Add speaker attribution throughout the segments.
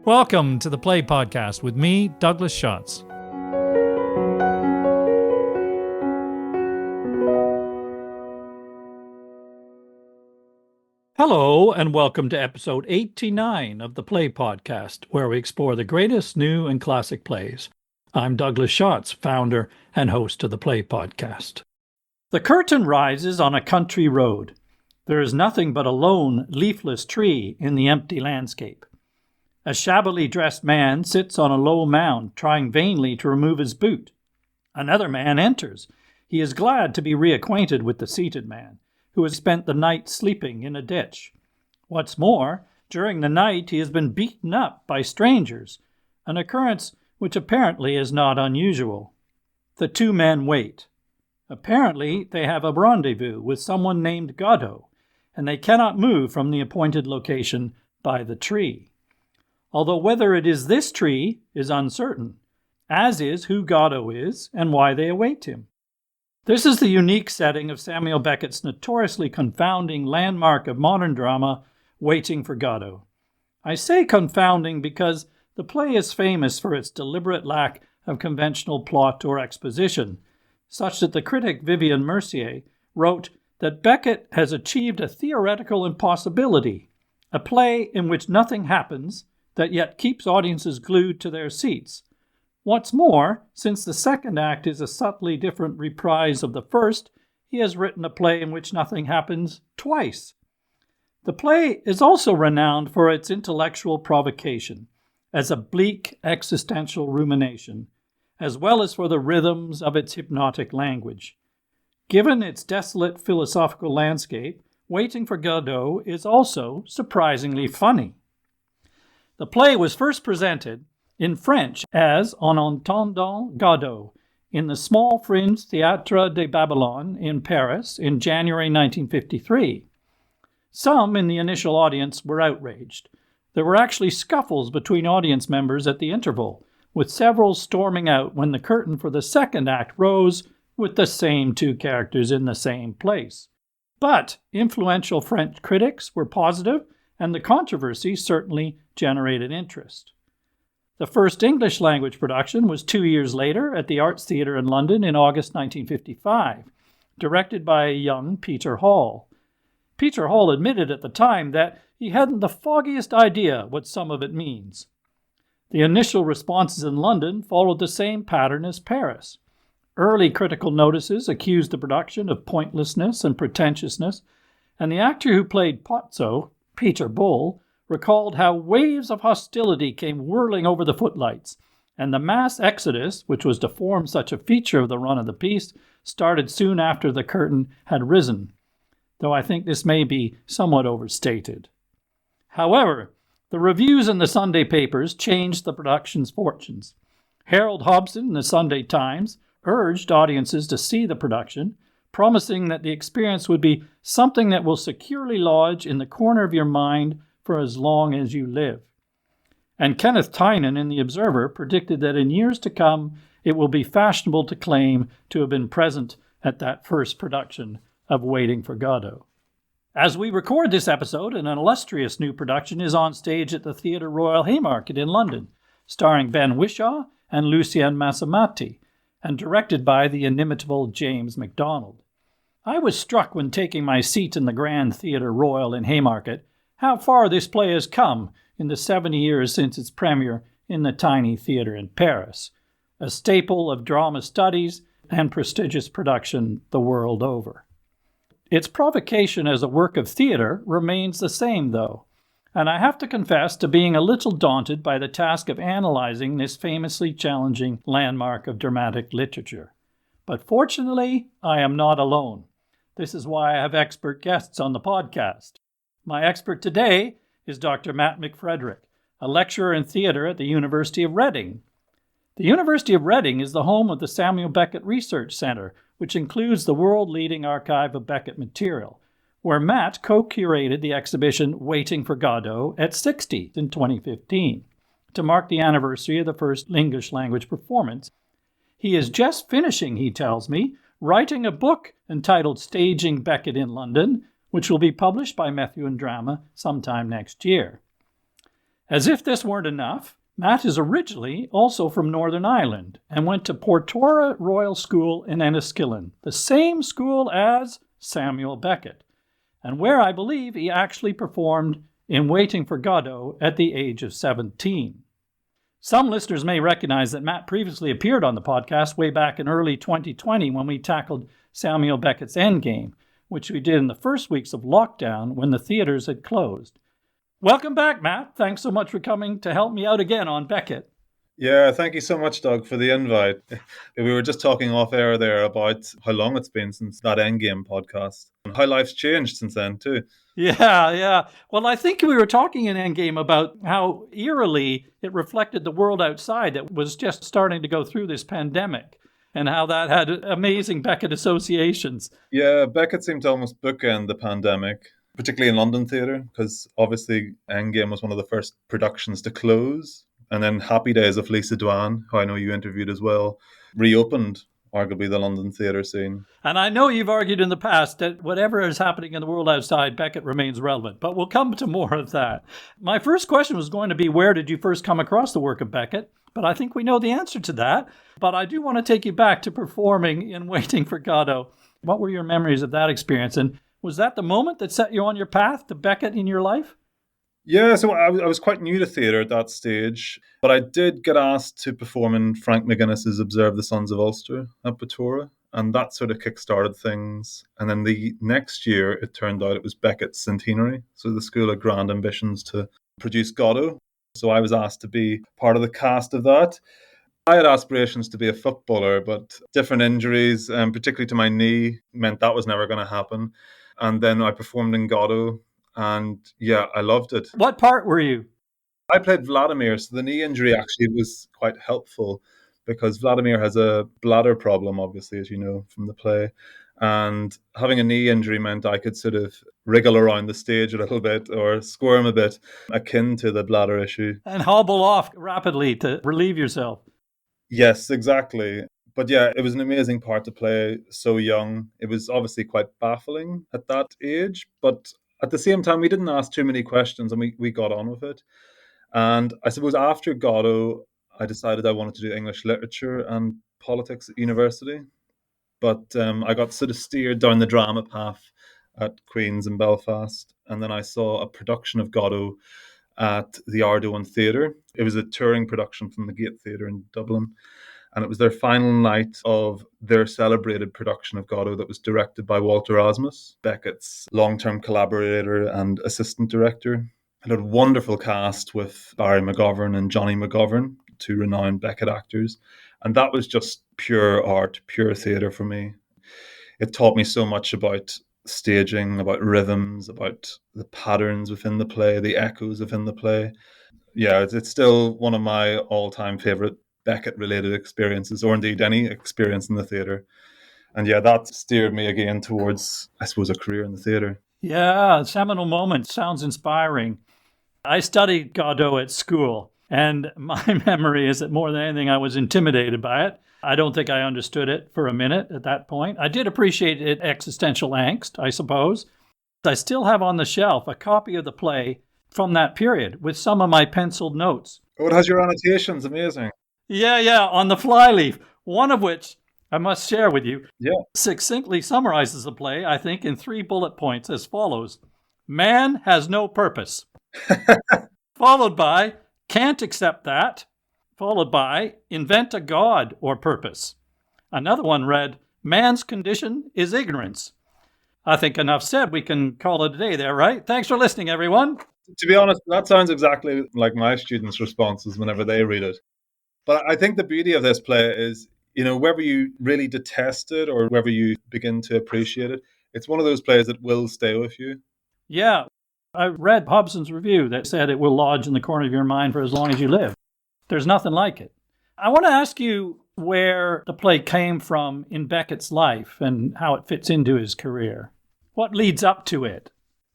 Speaker 1: Welcome to the Play Podcast with me, Douglas Schatz. Hello, and welcome to episode 89 of the Play Podcast, where we explore the greatest new and classic plays. I'm Douglas Schatz, founder and host of the Play Podcast. The curtain rises on a country road. There is nothing but a lone, leafless tree in the empty landscape. A shabbily dressed man sits on a low mound, trying vainly to remove his boot. Another man enters. He is glad to be reacquainted with the seated man, who has spent the night sleeping in a ditch. What's more, during the night he has been beaten up by strangers, an occurrence which apparently is not unusual. The two men wait. Apparently they have a rendezvous with someone named Godot, and they cannot move from the appointed location by the tree. Although whether it is this tree is uncertain, as is who Godot is and why they await him. This is the unique setting of Samuel Beckett's notoriously confounding landmark of modern drama, Waiting for Godot. I say confounding because the play is famous for its deliberate lack of conventional plot or exposition, such that the critic Vivian Mercier wrote that Beckett has achieved a theoretical impossibility, a play in which nothing happens that yet keeps audiences glued to their seats. What's more, since the second act is a subtly different reprise of the first, he has written a play in which nothing happens twice. The play is also renowned for its intellectual provocation, as a bleak existential rumination, as well as for the rhythms of its hypnotic language. Given its desolate philosophical landscape, Waiting for Godot is also surprisingly funny. The play was first presented in French as En attendant Godot in the small fringe Theatre de Babylon in Paris in January 1953. Some in the initial audience were outraged. There were actually scuffles between audience members at the interval, with several storming out when the curtain for the second act rose with the same two characters in the same place. But influential French critics were positive, and the controversy certainly generated interest. The first English-language production was 2 years later at the Arts Theatre in London in August 1955, directed by a young Peter Hall. Peter Hall admitted at the time that he hadn't the foggiest idea what some of it means. The initial responses in London followed the same pattern as Paris. Early critical notices accused the production of pointlessness and pretentiousness, and the actor who played Pozzo, Peter Bull, recalled how waves of hostility came whirling over the footlights, and the mass exodus, which was to form such a feature of the run of the piece, started soon after the curtain had risen, though I think this may be somewhat overstated. However, the reviews in the Sunday papers changed the production's fortunes. Harold Hobson in the Sunday Times urged audiences to see the production, promising that the experience would be something that will securely lodge in the corner of your mind for as long as you live. And Kenneth Tynan in The Observer predicted that in years to come, it will be fashionable to claim to have been present at that first production of Waiting for Godot. As we record this episode, an illustrious new production is on stage at the Theatre Royal Haymarket in London, starring Ben Whishaw and Lucian Msamati, and directed by the inimitable James MacDonald. I was struck when taking my seat in the Grand Theatre Royal in Haymarket how far this play has come in the 70 years since its premiere in the tiny theatre in Paris, a staple of drama studies and prestigious production the world over. Its provocation as a work of theatre remains the same, though, and I have to confess to being a little daunted by the task of analyzing this famously challenging landmark of dramatic literature. But fortunately, I am not alone. This is why I have expert guests on the podcast. My expert today is Dr. Matt McFrederick, a lecturer in theatre at the University of Reading. The University of Reading is the home of the Samuel Beckett Research Centre, which includes the world-leading archive of Beckett material, where Matt co-curated the exhibition Waiting for Godot at 60 in 2015, to mark the anniversary of the first English-language performance. He is just finishing, he tells me, writing a book entitled Staging Beckett in London, which will be published by Methuen Drama sometime next year. As if this weren't enough, Matt is originally also from Northern Ireland and went to Portora Royal School in Enniskillen, the same school as Samuel Beckett, and where I believe he actually performed in Waiting for Godot at the age of 17. Some listeners may recognize that Matt previously appeared on the podcast way back in early 2020 when we tackled Samuel Beckett's Endgame, which we did in the first weeks of lockdown when the theaters had closed. Welcome back, Matt. Thanks so much for coming to help me out again on Beckett.
Speaker 2: Yeah, thank you so much, Doug, for the invite. We were just talking off air there about how long it's been since that Endgame podcast and how life's changed since then too.
Speaker 1: Yeah. Well, I think we were talking in Endgame about how eerily it reflected the world outside that was just starting to go through this pandemic and how that had amazing Beckett associations.
Speaker 2: Yeah, Beckett seemed to almost bookend the pandemic, particularly in London theatre, because obviously Endgame was one of the first productions to close. And then Happy Days of Lisa Dwan, who I know you interviewed as well, reopened arguably the London theatre scene.
Speaker 1: And I know you've argued in the past that whatever is happening in the world outside, Beckett remains relevant, but we'll come to more of that. My first question was going to be, where did you first come across the work of Beckett? But I think we know the answer to that. But I do want to take you back to performing in Waiting for Godot. What were your memories of that experience? And was that the moment that set you on your path to Beckett in your life?
Speaker 2: Yeah, so I was quite new to theatre at that stage, but I did get asked to perform in Frank McGuinness's Observe the Sons of Ulster at Portora, and that sort of kick-started things. And then the next year, it turned out it was Beckett's centenary, so the school had grand ambitions to produce Godot. So I was asked to be part of the cast of that. I had aspirations to be a footballer, but different injuries, particularly to my knee, meant that was never going to happen. And then I performed in Godot. And yeah, I loved it.
Speaker 1: What part were you?
Speaker 2: I played Vladimir, so the knee injury actually was quite helpful because Vladimir has a bladder problem, obviously, as you know from the play. And having a knee injury meant I could sort of wriggle around the stage a little bit or squirm a bit, akin to the bladder issue.
Speaker 1: And hobble off rapidly to relieve yourself.
Speaker 2: Yes, exactly. But yeah, it was an amazing part to play so young. It was obviously quite baffling at that age, but at the same time, we didn't ask too many questions and we got on with it. And I suppose after Godot, I decided I wanted to do English literature and politics at university. But I got sort of steered down the drama path at Queen's in Belfast. And then I saw a production of Godot at the Ardoin Theatre. It was a touring production from the Gate Theatre in Dublin. And it was their final night of their celebrated production of Godot that was directed by Walter Asmus, Beckett's long-term collaborator and assistant director. It had a wonderful cast with Barry McGovern and Johnny McGovern, two renowned Beckett actors. And that was just pure art, pure theatre for me. It taught me so much about staging, about rhythms, about the patterns within the play, the echoes within the play. Yeah, it's still one of my all-time favourite Beckett-related experiences, or indeed any experience in the theatre. And yeah, that steered me again towards, I suppose, a career in the theatre.
Speaker 1: Yeah, seminal moment. Sounds inspiring. I studied Godot at school, and my memory is that more than anything, I was intimidated by it. I don't think I understood it for a minute at that point. I did appreciate it, existential angst, I suppose. I still have on the shelf a copy of the play from that period with some of my penciled notes.
Speaker 2: Oh, it has your annotations. Amazing.
Speaker 1: Yeah, on the flyleaf, one of which I must share with you.
Speaker 2: Yeah.
Speaker 1: Succinctly summarizes the play, I think, in 3 bullet points as follows. Man has no purpose. Followed by, can't accept that. Followed by, invent a god or purpose. Another one read, man's condition is ignorance. I think enough said. We can call it a day there, right? Thanks for listening, everyone.
Speaker 2: To be honest, that sounds exactly like my students' responses whenever they read it. But I think the beauty of this play is, whether you really detest it or whether you begin to appreciate it, it's one of those plays that will stay with you.
Speaker 1: Yeah. I read Hobson's review that said it will lodge in the corner of your mind for as long as you live. There's nothing like it. I want to ask you where the play came from in Beckett's life and how it fits into his career. What leads up to it?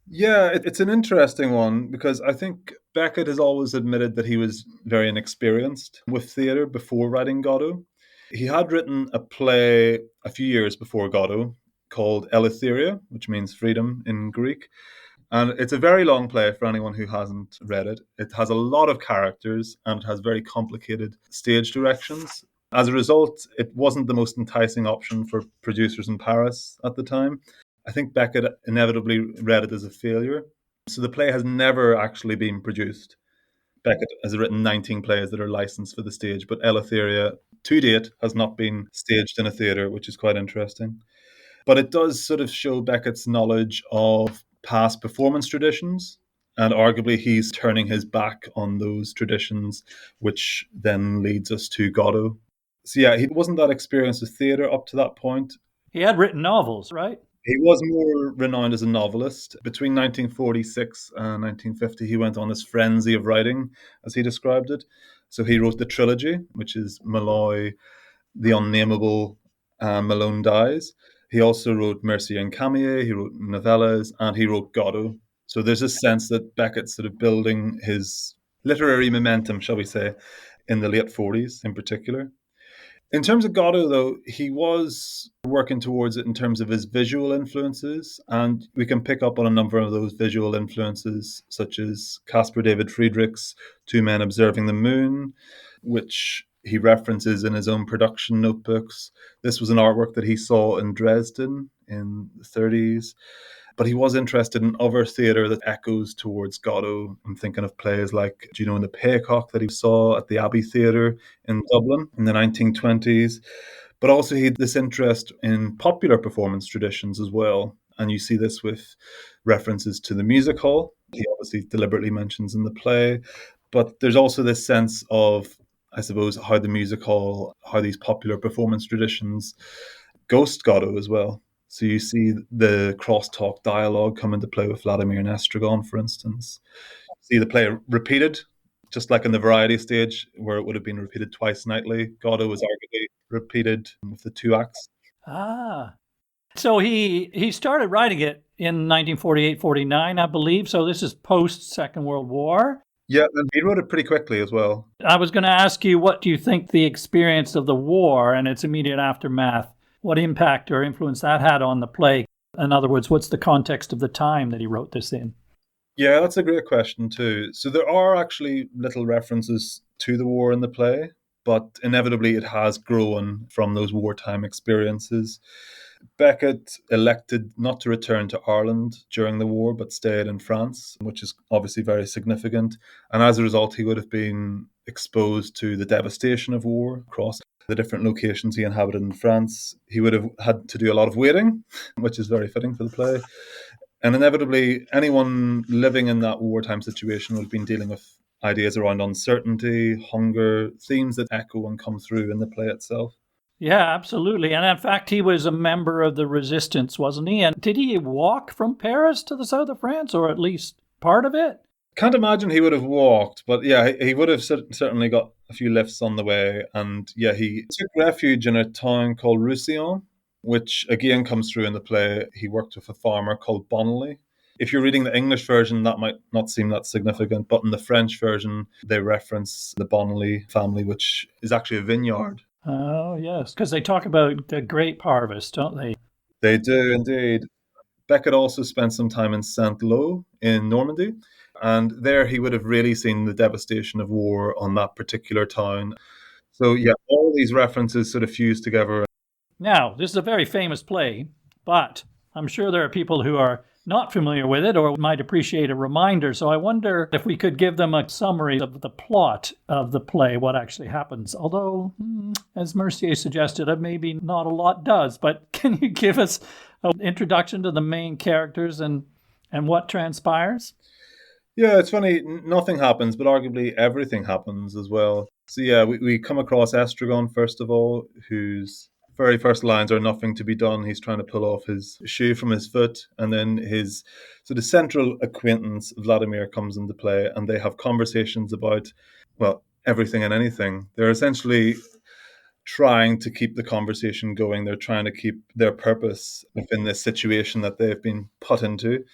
Speaker 2: Yeah, it's an interesting one because I think Beckett has always admitted that he was very inexperienced with theatre before writing Godot. He had written a play a few years before Godot called Eleutheria, which means freedom in Greek. And it's a very long play for anyone who hasn't read it. It has a lot of characters and it has very complicated stage directions. As a result, it wasn't the most enticing option for producers in Paris at the time. I think Beckett inevitably read it as a failure. So the play has never actually been produced. Beckett has written 19 plays that are licensed for the stage, but Eleutheria, to date, has not been staged in a theatre, which is quite interesting. But it does sort of show Beckett's knowledge of past performance traditions. And arguably, he's turning his back on those traditions, which then leads us to Godot. So, yeah, he wasn't that experienced with theatre up to that point.
Speaker 1: He had written novels, right?
Speaker 2: He was more renowned as a novelist. Between 1946 and 1950, he went on this frenzy of writing, as he described it. So he wrote the trilogy, which is Malloy, The Unnameable, and Malone Dies. He also wrote Mercier and Camier, he wrote novellas, and he wrote Godot. So there's a sense that Beckett's sort of building his literary momentum, shall we say, in the late 40s in particular. In terms of Godot, though, he was working towards it in terms of his visual influences, and we can pick up on a number of those visual influences, such as Caspar David Friedrich's Two Men Observing the Moon, which he references in his own production notebooks. This was an artwork that he saw in Dresden in the 30s. But he was interested in other theatre that echoes towards Godot. I'm thinking of plays like, in the Paycock that he saw at the Abbey Theatre in Dublin in the 1920s. But also he had this interest in popular performance traditions as well. And you see this with references to the music hall. He obviously deliberately mentions in the play. But there's also this sense of, I suppose, how the music hall, how these popular performance traditions ghost Godot as well. So you see the crosstalk dialogue come into play with Vladimir and Estragon, for instance. See the play repeated, just like in the variety stage, where it would have been repeated twice nightly. Godot was arguably repeated with the two acts.
Speaker 1: Ah. So he started writing it in 1948-49, I believe. So this is post-Second World War.
Speaker 2: Yeah, and he wrote it pretty quickly as well.
Speaker 1: I was going to ask you, what do you think the experience of the war and its immediate aftermath, what impact or influence that had on the play? In other words, what's the context of the time that he wrote this in?
Speaker 2: Yeah, that's a great question too. So there are actually little references to the war in the play, but inevitably it has grown from those wartime experiences. Beckett elected not to return to Ireland during the war, but stayed in France, which is obviously very significant. And as a result, he would have been exposed to the devastation of war across the different locations he inhabited in France. He would have had to do a lot of waiting, which is very fitting for the play. And inevitably, anyone living in that wartime situation would have been dealing with ideas around uncertainty, hunger, themes that echo and come through in the play itself.
Speaker 1: Yeah, absolutely. And in fact, he was a member of the resistance, wasn't he? And did he walk from Paris to the south of France, or at least part of it?
Speaker 2: Can't imagine he would have walked, but yeah, he would have certainly got a few lifts on the way. And yeah, he took refuge in a town called Roussillon, which again comes through in the play. He worked with a farmer called Bonnelly. If you're reading the English version, that might not seem that significant, but in the French version, they reference the Bonnelly family, which is actually a vineyard.
Speaker 1: Oh, yes, because they talk about the grape harvest, don't they?
Speaker 2: They do indeed. Beckett also spent some time in Saint-Lô in Normandy, and there he would have really seen the devastation of war on that particular town. So yeah, all these references sort of fuse together.
Speaker 1: Now, this is a very famous play, but I'm sure there are people who are not familiar with it or might appreciate a reminder. So I wonder if we could give them a summary of the plot of the play, what actually happens. Although, as Mercier suggested, maybe not a lot does. But can you give us an introduction to the main characters and what transpires?
Speaker 2: Yeah, it's funny. Nothing happens, but arguably everything happens as well. So yeah, we come across Estragon, first of all, whose very first lines are nothing to be done. He's trying to pull off his shoe from his foot. And then his sort of central acquaintance, Vladimir, comes into play, and they have conversations about, well, everything and anything. They're essentially trying to keep the conversation going. They're trying to keep their purpose within this situation that they've been put into.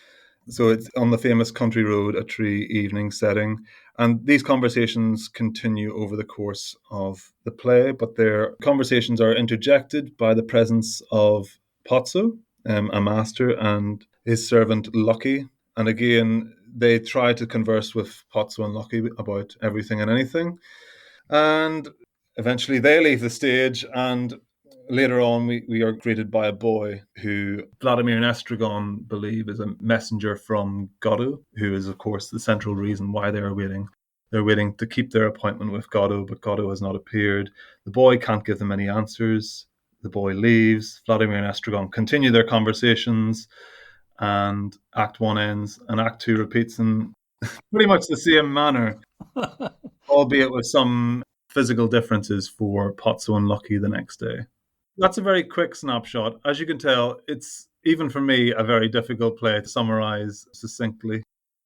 Speaker 2: So it's on the famous country road, a tree evening setting. And these conversations continue over the course of the play, but their conversations are interjected by the presence of Pozzo, a master, and his servant Lucky. And again, they try to converse with Pozzo and Lucky about everything and anything. And eventually they leave the stage, and later on we are greeted by a boy who Vladimir and Estragon believe is a messenger from Godot, who is, of course, the central reason why they are waiting. They're waiting to keep their appointment with Godot, but Godot has not appeared. The boy can't give them any answers. The boy leaves. Vladimir and Estragon continue their conversations, and Act 1 ends, and Act 2 repeats in pretty much the same manner, albeit with some physical differences for Pozzo and Lucky the next day. That's a very quick snapshot. As you can tell, it's, even for me, a very difficult play to summarize succinctly.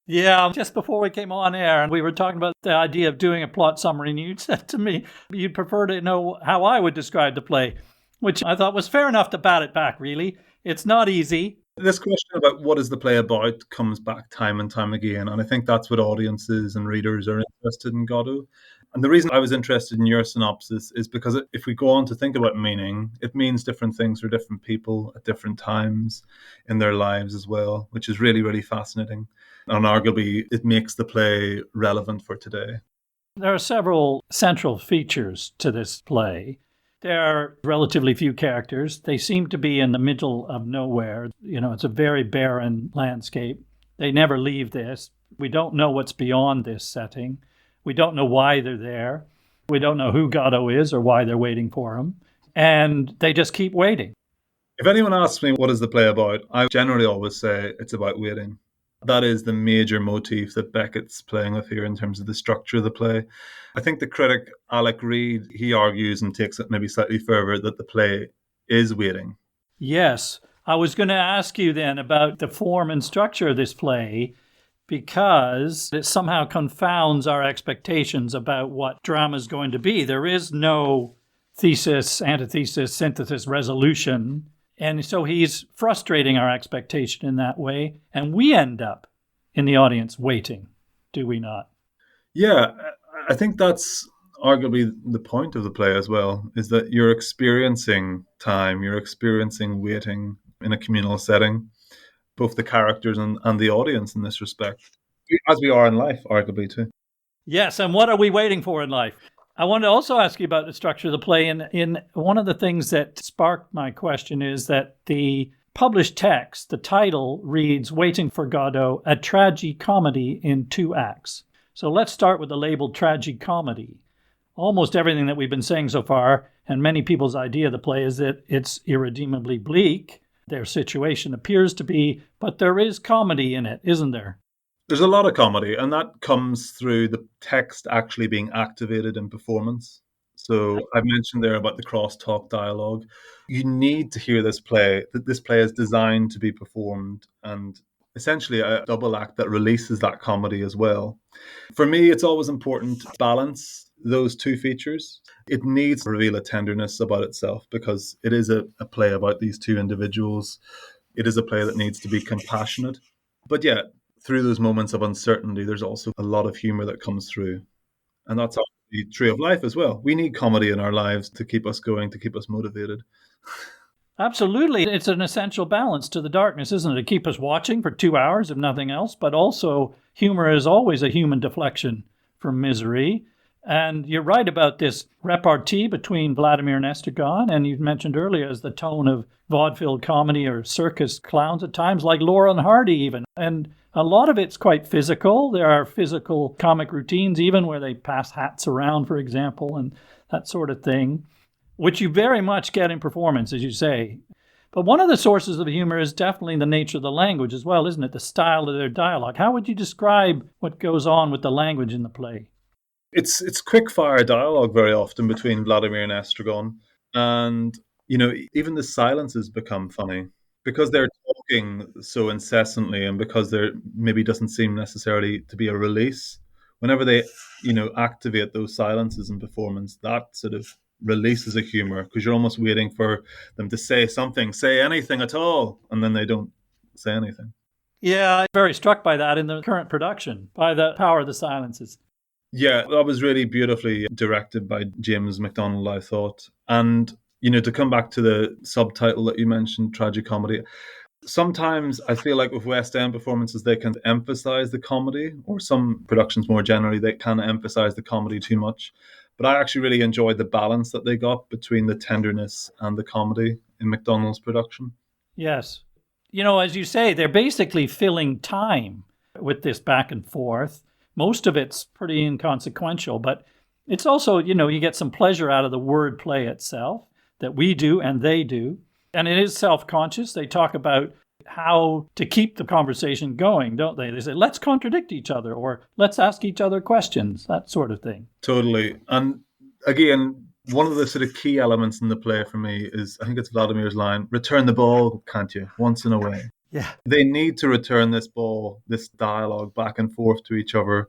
Speaker 1: Yeah, just before we came on air and we were talking about the idea of doing a plot summary, and you said to me you'd prefer to know how I would describe the play, which I thought was fair enough to bat it back, really. It's not easy.
Speaker 2: This question about what is the play about comes back time and time again, and I think that's what audiences and readers are interested in Godot. And the reason I was interested in your synopsis is because if we go on to think about meaning, it means different things for different people at different times in their lives as well, which is really, really fascinating. And arguably, it makes the play relevant for today.
Speaker 1: There are several central features to this play. There are relatively few characters. They seem to be in the middle of nowhere. It's a very barren landscape. They never leave this. We don't know what's beyond this setting. We don't know why they're there. We don't know who Godot is or why they're waiting for him. And they just keep waiting.
Speaker 2: If anyone asks me what is the play about, I generally always say it's about waiting. That is the major motif that Beckett's playing with here in terms of the structure of the play. I think the critic, Alec Reed, he argues and takes it maybe slightly further that the play is waiting.
Speaker 1: Yes. I was going to ask you then about the form and structure of this play, because it somehow confounds our expectations about what drama is going to be. There is no thesis, antithesis, synthesis, resolution. And so he's frustrating our expectation in that way. And we end up in the audience waiting, do we not?
Speaker 2: Yeah, I think that's arguably the point of the play as well, is that you're experiencing time, you're experiencing waiting in a communal setting, both the characters and the audience in this respect, as we are in life, arguably too.
Speaker 1: Yes, and what are we waiting for in life? I want to also ask you about the structure of the play. In one of the things that sparked my question is that the published text, the title reads, Waiting for Godot, a tragicomedy in 2 acts. So let's start with the label tragicomedy. Almost everything that we've been saying so far, and many people's idea of the play, is that it's irredeemably bleak. Their situation appears to be, but there is comedy in it, isn't there?
Speaker 2: There's a lot of comedy, and that comes through the text actually being activated in performance. So I've mentioned there about the crosstalk dialogue. You need to hear this play, that this play is designed to be performed, and essentially a double act that releases that comedy as well. For me, it's always important to balance those two features. It needs to reveal a tenderness about itself because it is a play about these two individuals. It is a play that needs to be compassionate. But yeah, through those moments of uncertainty, there's also a lot of humor that comes through. And that's obviously true of life as well. We need comedy in our lives to keep us going, to keep us motivated.
Speaker 1: Absolutely. It's an essential balance to the darkness, isn't it? To keep us watching for 2 hours, if nothing else. But also, humor is always a human deflection from misery. And you're right about this repartee between Vladimir and Estragon. And you mentioned earlier as the tone of vaudeville comedy or circus clowns at times, like Laurel and Hardy even. And a lot of it's quite physical. There are physical comic routines, even where they pass hats around, for example, and that sort of thing, which you very much get in performance, as you say. But one of the sources of humor is definitely the nature of the language as well, isn't it? The style of their dialogue. How would you describe what goes on with the language in the play?
Speaker 2: It's quick-fire dialogue very often between Vladimir and Estragon. And, even the silences become funny because they're talking so incessantly and because there maybe doesn't seem necessarily to be a release. Whenever they, activate those silences in performance, that sort of releases a humor because you're almost waiting for them to say something, say anything at all, and then they don't say anything.
Speaker 1: Yeah, I'm very struck by that in the current production, by the power of the silences.
Speaker 2: Yeah, that was really beautifully directed by James MacDonald, I thought. And, to come back to the subtitle that you mentioned, tragicomedy, Sometimes I feel like with West End performances, they can emphasize the comedy, or some productions more generally, they can emphasize the comedy too much. But I actually really enjoyed the balance that they got between the tenderness and the comedy in MacDonald's production.
Speaker 1: Yes. As you say, they're basically filling time with this back and forth. Most of it's pretty inconsequential, but it's also, you get some pleasure out of the wordplay itself that we do and they do. And it is self-conscious. They talk about how to keep the conversation going, don't they? They say, let's contradict each other, or let's ask each other questions, that sort of thing.
Speaker 2: Totally. And again, one of the sort of key elements in the play for me is, I think it's Vladimir's line, return the ball, can't you, once in a way.
Speaker 1: Yeah.
Speaker 2: They need to return this ball, this dialogue back and forth to each other.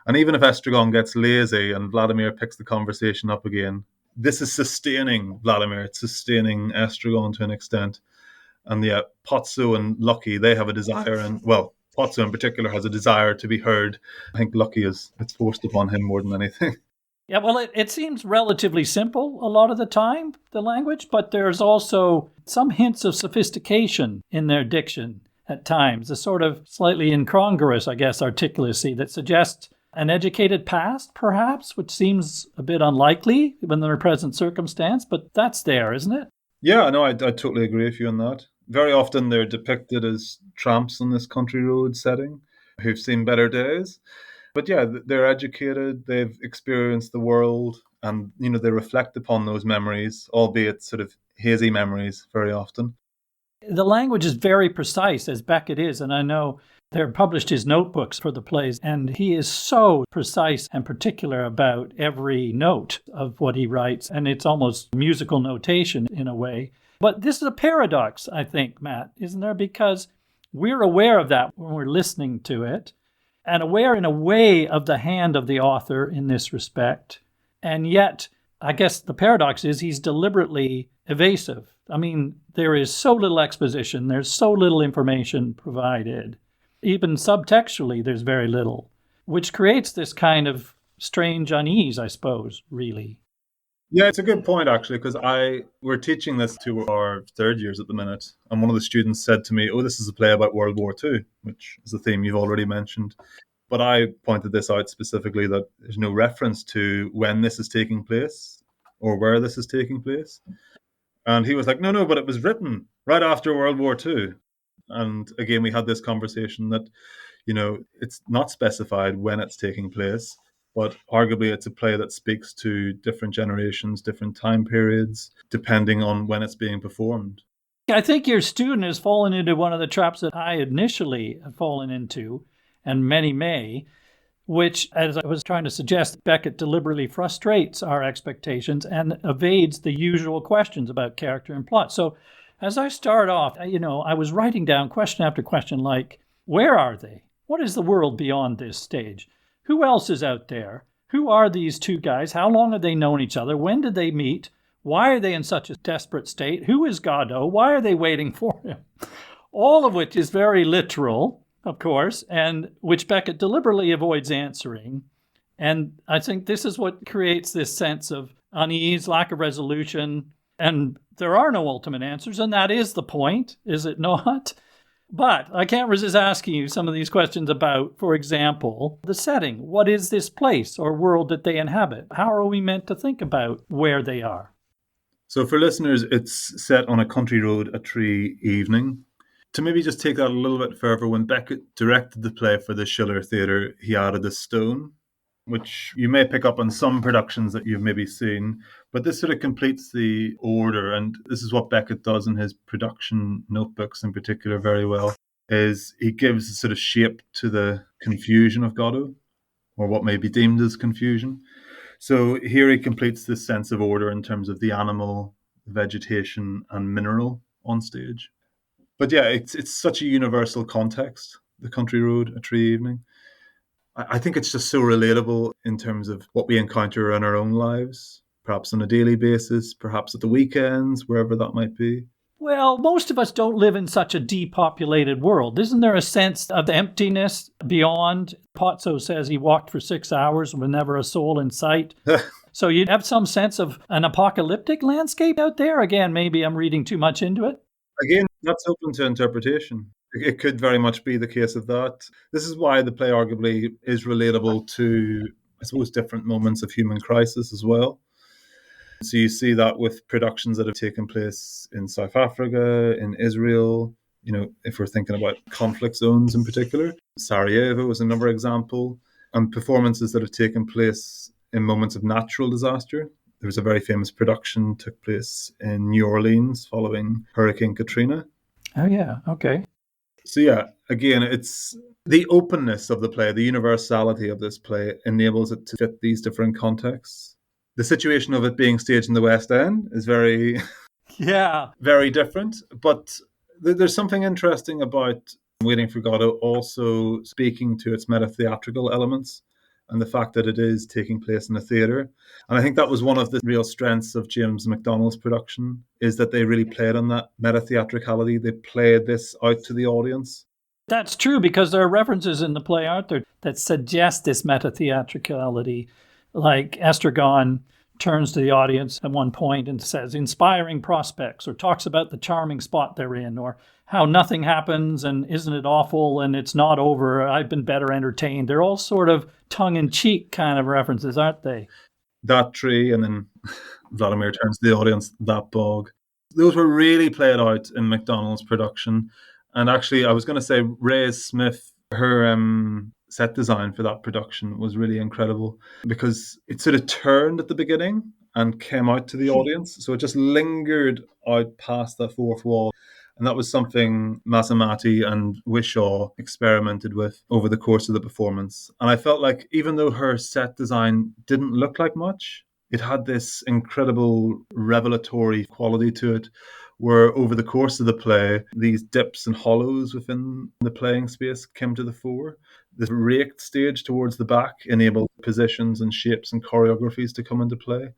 Speaker 2: And even if Estragon gets lazy and Vladimir picks the conversation up again, this is sustaining Vladimir. It's sustaining Estragon to an extent. And yeah, Pozzo and Lucky, they have a desire, and well, Pozzo in particular has a desire to be heard. I think Lucky it's forced upon him more than anything.
Speaker 1: Yeah, well, it seems relatively simple a lot of the time, the language, but there's also some hints of sophistication in their diction at times, a sort of slightly incongruous, I guess, articulacy that suggests an educated past, perhaps, which seems a bit unlikely in their present circumstance, but that's there, isn't it?
Speaker 2: Yeah, no, I totally agree with you on that. Very often they're depicted as tramps in this country road setting who've seen better days. But yeah, they're educated, they've experienced the world, and, they reflect upon those memories, albeit sort of hazy memories very often.
Speaker 1: The language is very precise, as Beckett is, and I know they're published his notebooks for the plays, and he is so precise and particular about every note of what he writes, and it's almost musical notation in a way. But this is a paradox, I think, Matt, isn't there? Because we're aware of that when we're listening to it, and aware in a way of the hand of the author in this respect. And yet, I guess the paradox is he's deliberately evasive. I mean, there is so little exposition, there's so little information provided. Even subtextually, there's very little, which creates this kind of strange unease, I suppose, really.
Speaker 2: Yeah, it's a good point, actually, because we're teaching this to our third years at the minute. And one of the students said to me, oh, this is a play about World War II, which is a theme you've already mentioned. But I pointed this out specifically that there's no reference to when this is taking place or where this is taking place. And he was like, no, but it was written right after World War II. And again, we had this conversation that, it's not specified when it's taking place, but arguably it's a play that speaks to different generations, different time periods, depending on when it's being performed.
Speaker 1: I think your student has fallen into one of the traps that I initially had fallen into, and many may, which, as I was trying to suggest, Beckett deliberately frustrates our expectations and evades the usual questions about character and plot. So as I start off, I was writing down question after question like, where are they? What is the world beyond this stage? Who else is out there? Who are these two guys? How long have they known each other? When did they meet? Why are they in such a desperate state? Who is Godot? Why are they waiting for him? All of which is very literal, of course, and which Beckett deliberately avoids answering. And I think this is what creates this sense of unease, lack of resolution, and there are no ultimate answers, and that is the point, is it not? But I can't resist asking you some of these questions about, for example, the setting. What is this place or world that they inhabit? How are we meant to think about where they are?
Speaker 2: So for listeners, it's set on a country road, a tree evening. To maybe just take that a little bit further, when Beckett directed the play for the Schiller Theatre, he added a stone, which you may pick up on some productions that you've maybe seen, but this sort of completes the order, and this is what Beckett does in his production notebooks in particular very well, is he gives a sort of shape to the confusion of Godot, or what may be deemed as confusion. So here he completes this sense of order in terms of the animal, vegetation, and mineral on stage. But yeah, it's such a universal context, the country road, a tree evening. I think it's just so relatable in terms of what we encounter in our own lives, perhaps on a daily basis, perhaps at the weekends, wherever that might be.
Speaker 1: Well, most of us don't live in such a depopulated world. Isn't there a sense of emptiness beyond? Pozzo says he walked for 6 hours with never a soul in sight. So you'd have some sense of an apocalyptic landscape out there? Again, maybe I'm reading too much into it.
Speaker 2: Again, That's open to interpretation. It could very much be the case of that. This is why the play arguably is relatable to, I suppose, different moments of human crisis as well. So you see that with productions that have taken place in South Africa, in Israel, if we're thinking about conflict zones in particular. Sarajevo is another example, and performances that have taken place in moments of natural disaster. There was a very famous production took place in New Orleans following Hurricane Katrina.
Speaker 1: Oh, yeah. Okay.
Speaker 2: So yeah, again, it's the openness of the play, the universality of this play enables it to fit these different contexts. The situation of it being staged in the West End is very,
Speaker 1: Yeah.
Speaker 2: very different. But there's something interesting about Waiting for Godot also speaking to its meta-theatrical elements and the fact that it is taking place in a theatre. And I think that was one of the real strengths of James McDonald's production, is that they really played on that meta-theatricality. They played this out to the audience.
Speaker 1: That's true, because there are references in the play, aren't there, that suggest this meta-theatricality. Like Estragon turns to the audience at one point and says, inspiring prospects, or talks about the charming spot they're in, or how nothing happens and isn't it awful and it's not over, I've been better entertained. They're all sort of tongue-in-cheek kind of references, aren't they?
Speaker 2: That tree, and then Vladimir turns to the audience, that bog. Those were really played out in McDonald's production. And actually, I was going to say Ray Smith, her set design for that production was really incredible because it sort of turned at the beginning and came out to the audience. So it just lingered out past that fourth wall. And that was something Msamati and Whishaw experimented with over the course of the performance. And I felt like even though her set design didn't look like much, it had this incredible revelatory quality to it, where over the course of the play, these dips and hollows within the playing space came to the fore. The raked stage towards the back enabled positions and shapes and choreographies to come into play.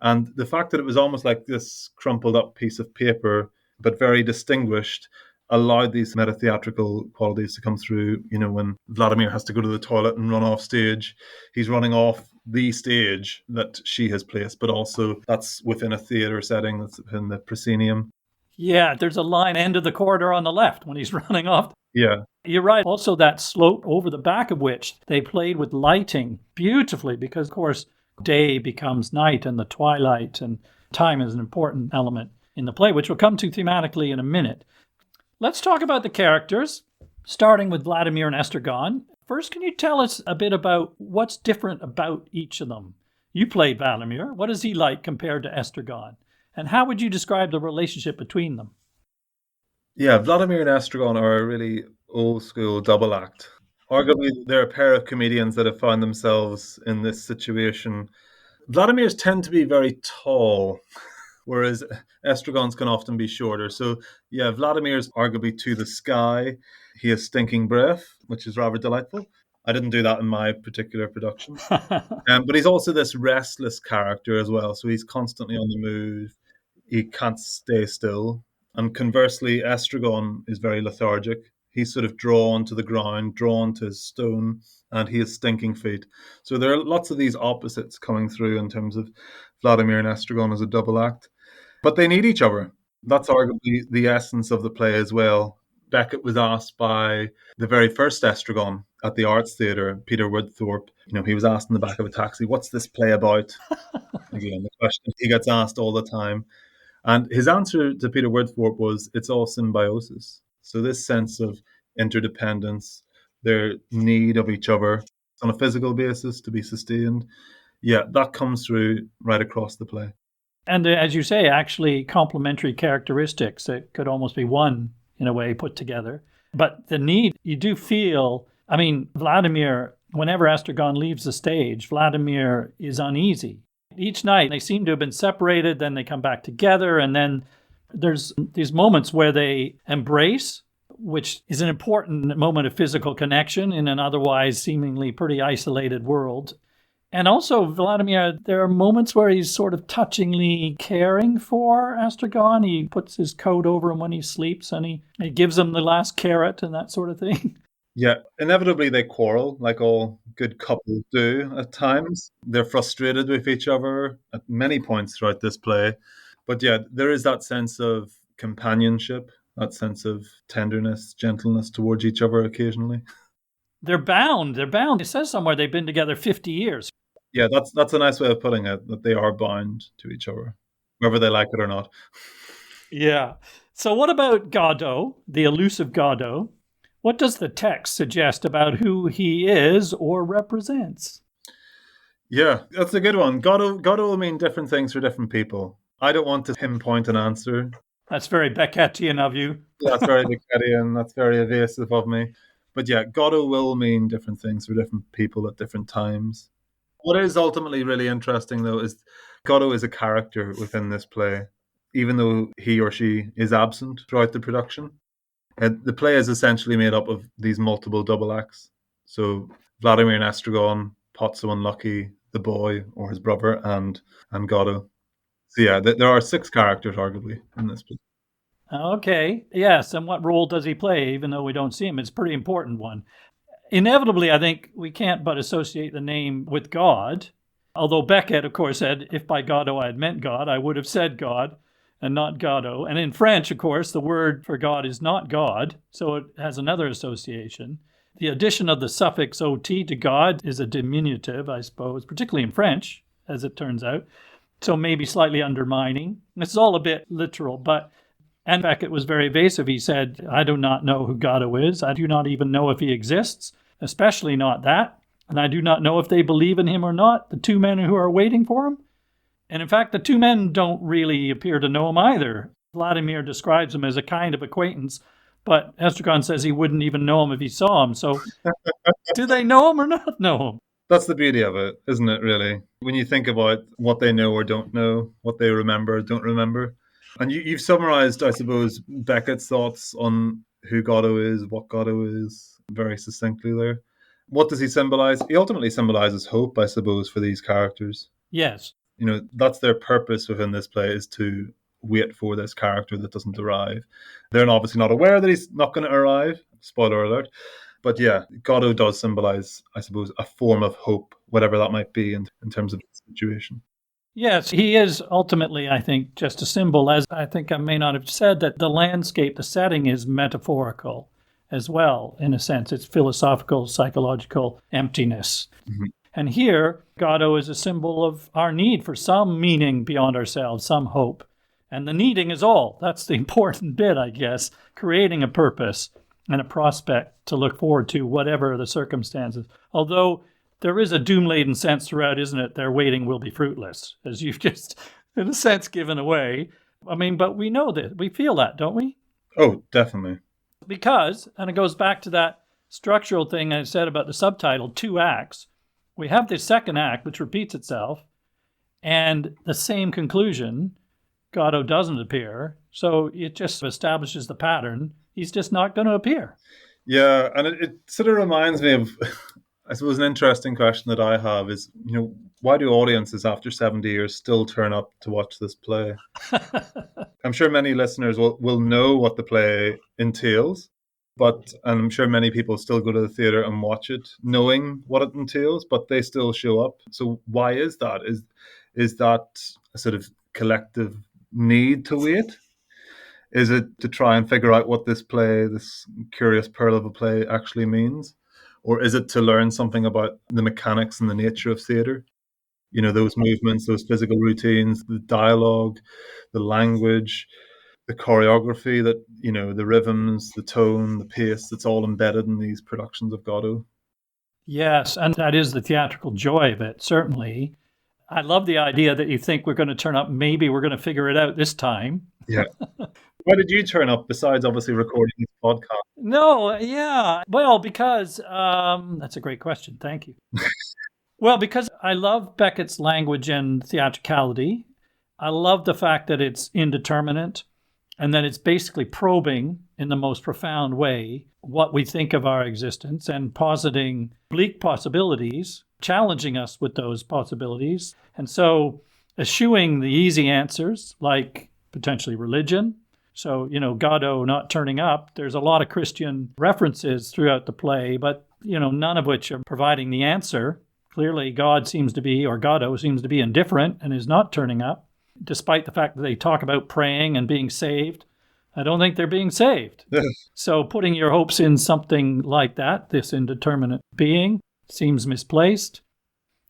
Speaker 2: And the fact that it was almost like this crumpled up piece of paper, but very distinguished, allowed these meta-theatrical qualities to come through. When Vladimir has to go to the toilet and run off stage, he's running off the stage that she has placed, but also that's within a theatre setting, that's within the proscenium.
Speaker 1: Yeah, there's a line end of the corridor on the left when he's running off.
Speaker 2: Yeah.
Speaker 1: You're right. Also, that slope over the back of which they played with lighting beautifully, because, of course, day becomes night and the twilight, and time is an important element in the play, which we'll come to thematically in a minute. Let's talk about the characters, starting with Vladimir and Estragon. First, can you tell us a bit about what's different about each of them? You played Vladimir. What is he like compared to Estragon? And how would you describe the relationship between them?
Speaker 2: Yeah, Vladimir and Estragon are a really old school double act. Arguably, they're a pair of comedians that have found themselves in this situation. Vladimir's tend to be very tall, whereas Estragon's can often be shorter. So, yeah, Vladimir's arguably to the sky. He has stinking breath, which is rather delightful. I didn't do that in my particular production. But he's also this restless character as well. So he's constantly on the move. He can't stay still. And conversely, Estragon is very lethargic. He's sort of drawn to the ground, drawn to his stone, and he has stinking feet. So there are lots of these opposites coming through in terms of Vladimir and Estragon as a double act. But they need each other. That's arguably the essence of the play as well. Beckett was asked by the very first Estragon at the Arts Theatre, Peter Woodthorpe. He was asked in the back of a taxi, "What's this play about?" Again, the question he gets asked all the time. And his answer to Peter Woodthorpe was, "It's all symbiosis." So this sense of interdependence, their need of each other on a physical basis to be sustained, yeah, that comes through right across the play.
Speaker 1: And as you say, actually complementary characteristics that could almost be one, in a way, put together. But the need, you do feel, Vladimir, whenever Estragon leaves the stage, Vladimir is uneasy. Each night they seem to have been separated, then they come back together, and then there's these moments where they embrace, which is an important moment of physical connection in an otherwise seemingly pretty isolated world. And also, Vladimir, there are moments where he's sort of touchingly caring for Estragon. He puts his coat over him when he sleeps, and he gives him the last carrot and that sort of thing.
Speaker 2: Yeah, inevitably they quarrel, like all good couples do at times. They're frustrated with each other at many points throughout this play. But yeah, there is that sense of companionship that sense of tenderness, gentleness towards each other occasionally.
Speaker 1: They're bound. They're bound. It says somewhere they've been together 50 years.
Speaker 2: Yeah, that's a nice way of putting it, that they are bound to each other, whether they like it or not.
Speaker 1: Yeah. So what about Godot, the elusive Godot? What does the text suggest about who he is or represents?
Speaker 2: Yeah, that's a good one. Godot will mean different things for different people. I don't want to pinpoint an answer.
Speaker 1: That's very Beckettian of you.
Speaker 2: Yeah, that's very Beckettian. That's very evasive of me. But yeah, Godot will mean different things for different people at different times. What is ultimately really interesting, though, is Godot is a character within this play, even though he or she is absent throughout the production. The play is essentially made up of these multiple double acts. So Vladimir and Estragon, Pot So Unlucky, the boy or his brother, and Godot. So yeah, there are 6 characters, arguably, in this play.
Speaker 1: Okay. Yes. And what role does he play, even though we don't see him? It's a pretty important one. Inevitably, I think we can't but associate the name with God. Although Beckett, of course, said, if by Godot I had meant God, I would have said God and not Godot. And in French, of course, the word for God is not God, so it has another association. The addition of the suffix ot to God is a diminutive, I suppose, particularly in French, as it turns out. So maybe slightly undermining. This is all a bit literal, and Beckett was very evasive. He said, I do not know who Godot is. I do not even know if he exists, especially not that. And I do not know if they believe in him or not, the 2 men who are waiting for him. And in fact, the 2 men don't really appear to know him either. Vladimir describes him as a kind of acquaintance, but Estragon says he wouldn't even know him if he saw him. So do they know him or not know him?
Speaker 2: That's the beauty of it, isn't it, really? When you think about what they know or don't know, what they remember or don't remember. And you've summarized, I suppose, Beckett's thoughts on who Godot is, what Godot is, very succinctly there. What does he symbolize? He ultimately symbolizes hope, I suppose, for these characters.
Speaker 1: Yes.
Speaker 2: That's their purpose within this play, is to wait for this character that doesn't arrive. They're obviously not aware that he's not going to arrive. Spoiler alert. But yeah, Godot does symbolize, I suppose, a form of hope, whatever that might be in terms of the situation.
Speaker 1: Yes, he is ultimately, I think, just a symbol, as I think I may not have said, that the landscape, the setting is metaphorical as well, in a sense. It's philosophical, psychological emptiness. Mm-hmm. And here, Godot is a symbol of our need for some meaning beyond ourselves, some hope. And the needing is all. That's the important bit, I guess, creating a purpose and a prospect to look forward to, whatever the circumstances. Although there is a doom-laden sense throughout, isn't it? Their waiting will be fruitless, as you've just, in a sense, given away. I mean, but we know that. We feel that, don't we?
Speaker 2: Oh, definitely.
Speaker 1: Because, and it goes back to that structural thing I said about the subtitle, 2 acts. We have this second act, which repeats itself, and the same conclusion. Godot doesn't appear, so it just establishes the pattern. He's just not going to appear.
Speaker 2: Yeah, and it sort of reminds me of, I suppose, an interesting question that I have is, why do audiences after 70 years still turn up to watch this play? I'm sure many listeners will know what the play entails, and I'm sure many people still go to the theatre and watch it knowing what it entails, but they still show up. So why is that? Is that a sort of collective need to wait? Is it to try and figure out what this play, this curious pearl of a play, actually means? Or is it to learn something about the mechanics and the nature of theatre? Those movements, those physical routines, the dialogue, the language, the choreography, that, the rhythms, the tone, the pace, it's all embedded in these productions of Godot.
Speaker 1: Yes, and that is the theatrical joy of it, certainly. I love the idea that you think we're going to turn up, maybe we're going to figure it out this time.
Speaker 2: Yeah. Why did you turn up, besides obviously recording this podcast?
Speaker 1: No, yeah. Well, because, that's a great question. Thank you. Well, because I love Beckett's language and theatricality. I love the fact that it's indeterminate and that it's basically probing in the most profound way what we think of our existence and positing bleak possibilities, challenging us with those possibilities. And so eschewing the easy answers, like potentially religion. So, Godot not turning up, there's a lot of Christian references throughout the play, but, none of which are providing the answer. Clearly, God seems to be, or Godot seems to be indifferent and is not turning up, despite the fact that they talk about praying and being saved. I don't think they're being saved. So putting your hopes in something like that, this indeterminate being, seems misplaced.